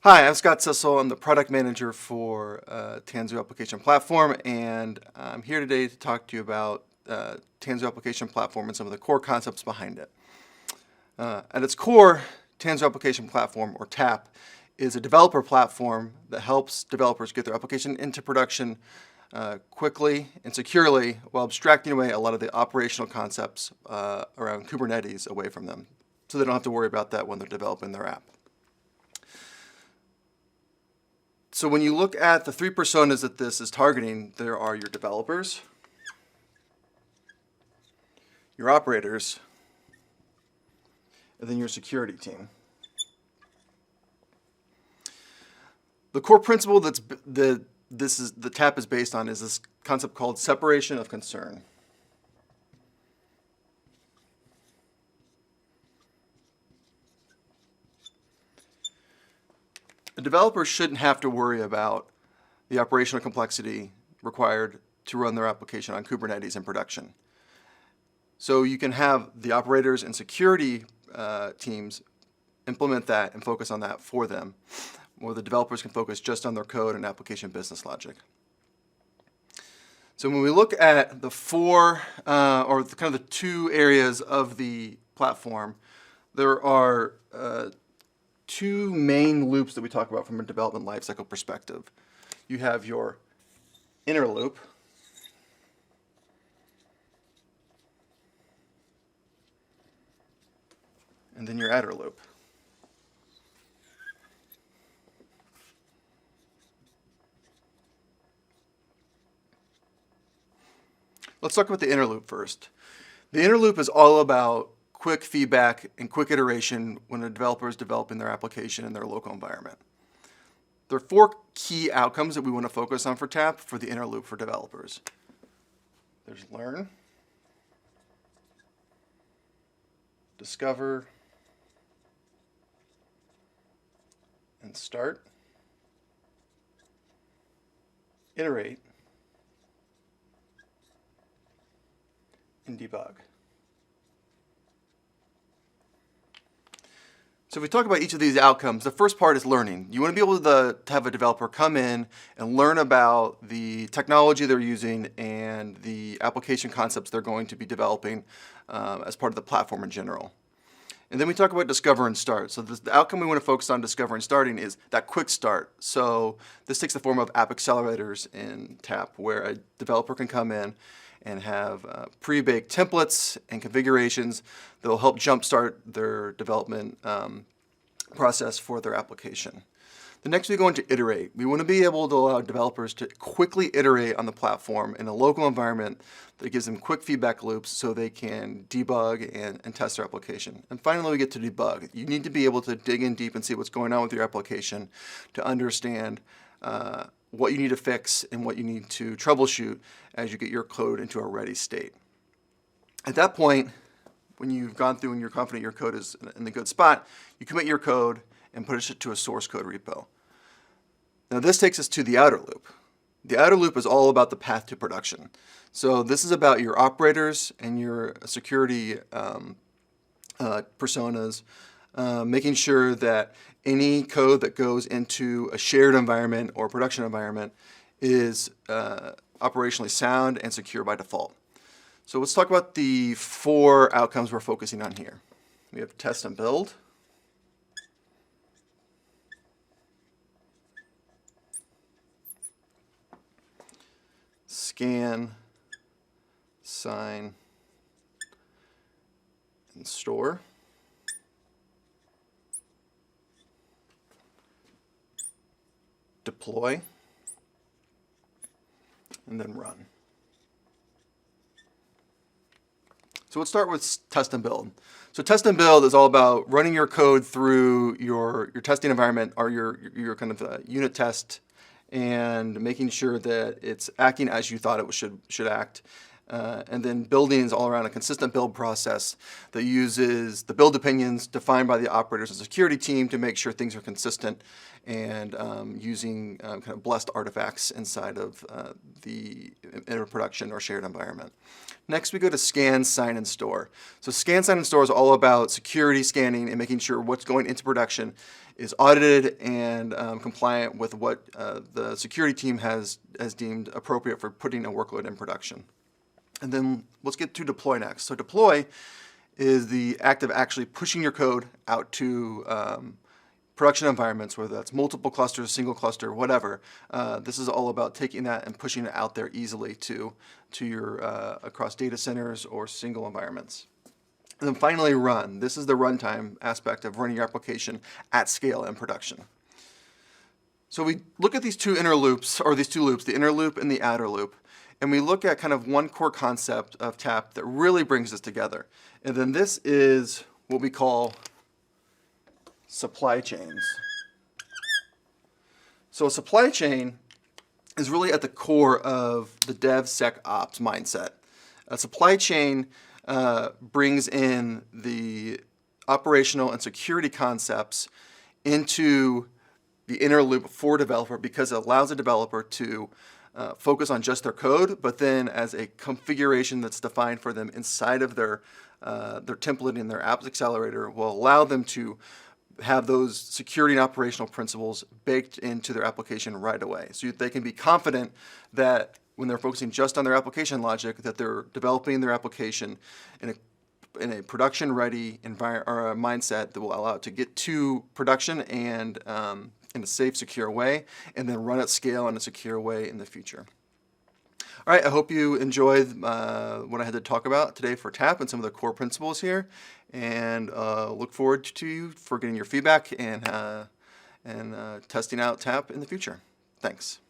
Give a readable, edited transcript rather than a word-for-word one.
Hi, I'm Scott Sissel. I'm the product manager for Tanzu Application Platform, and I'm here today to talk to you about Tanzu Application Platform and some of the core concepts behind it. At its core, Tanzu Application Platform, or TAP, is a developer platform that helps developers get their application into production quickly and securely while abstracting away a lot of the operational concepts around Kubernetes away from them, so they don't have to worry about that when they're developing their app. So when you look at the three personas that this is targeting, there are your developers, your operators, and then your security team. The core principle the TAP is based on is this concept called separation of concern. A developer shouldn't have to worry about the operational complexity required to run their application on Kubernetes in production. So you can have the operators and security teams implement that and focus on that for them, or the developers can focus just on their code and application business logic. So when we look at the four, or kind of the two areas of the platform, there are two main loops that we talk about from a development lifecycle perspective. You have your inner loop, and then your outer loop. Let's talk about the inner loop first. The inner loop is all about quick feedback and quick iteration when a developer is developing their application in their local environment. There are four key outcomes that we want to focus on for TAP for the inner loop for developers. There's learn, discover, and start, iterate, and debug. So if we talk about each of these outcomes, the first part is learning. You want to be able to have a developer come in and learn about the technology they're using and the application concepts they're going to be developing as part of the platform in general. And then we talk about discover and start. So the outcome we want to focus on discover and starting is that quick start. So this takes the form of app accelerators in TAP, where a developer can come in and have pre-baked templates and configurations that will help jumpstart their development process for their application. The next we go into iterate. We want to be able to allow developers to quickly iterate on the platform in a local environment that gives them quick feedback loops so they can debug and test their application. And finally, we get to debug. You need to be able to dig in deep and see what's going on with your application to understand what you need to fix and what you need to troubleshoot as you get your code into a ready state. At that point, when you've gone through and you're confident your code is in the good spot, you commit your code and push it to a source code repo. Now this takes us to the outer loop. The outer loop is all about the path to production. So this is about your operators and your security personas, making sure that any code that goes into a shared environment or production environment is operationally sound and secure by default. So let's talk about the four outcomes we're focusing on here. We have test and build, scan, sign, and store, deploy, and then run. So let's start with test and build. So test and build is all about running your code through your testing environment or your kind of unit test and making sure that it's acting as you thought it should act And then building is all around a consistent build process that uses the build opinions defined by the operators and security team to make sure things are consistent, and using kind of blessed artifacts inside of the production or shared environment. Next, we go to scan, sign, and store. So scan, sign, and store is all about security scanning and making sure what's going into production is audited and compliant with what the security team has deemed appropriate for putting a workload in production. And then let's get to deploy next. So deploy is the act of actually pushing your code out to production environments, whether that's multiple clusters, single cluster, whatever. This is all about taking that and pushing it out there easily to your across data centers or single environments. And then finally, run. This is the runtime aspect of running your application at scale in production. So we look at these two inner loops, or these two loops, the inner loop and the outer loop, and we look at kind of one core concept of TAP that really brings this together. And then this is what we call supply chains. So a supply chain is really at the core of the DevSecOps mindset. A supply chain brings in the operational and security concepts into the inner loop for a developer, because it allows a developer to focus on just their code, but then as a configuration that's defined for them inside of their template in their apps accelerator will allow them to have those security and operational principles baked into their application right away. So they can be confident that when they're focusing just on their application logic, that they're developing their application in a production-ready mindset that will allow it to get to production and in a safe, secure way, and then run at scale in a secure way in the future. All right, I hope you enjoyed what I had to talk about today for TAP and some of the core principles here, and look forward to you for getting your feedback and testing out TAP in the future. Thanks.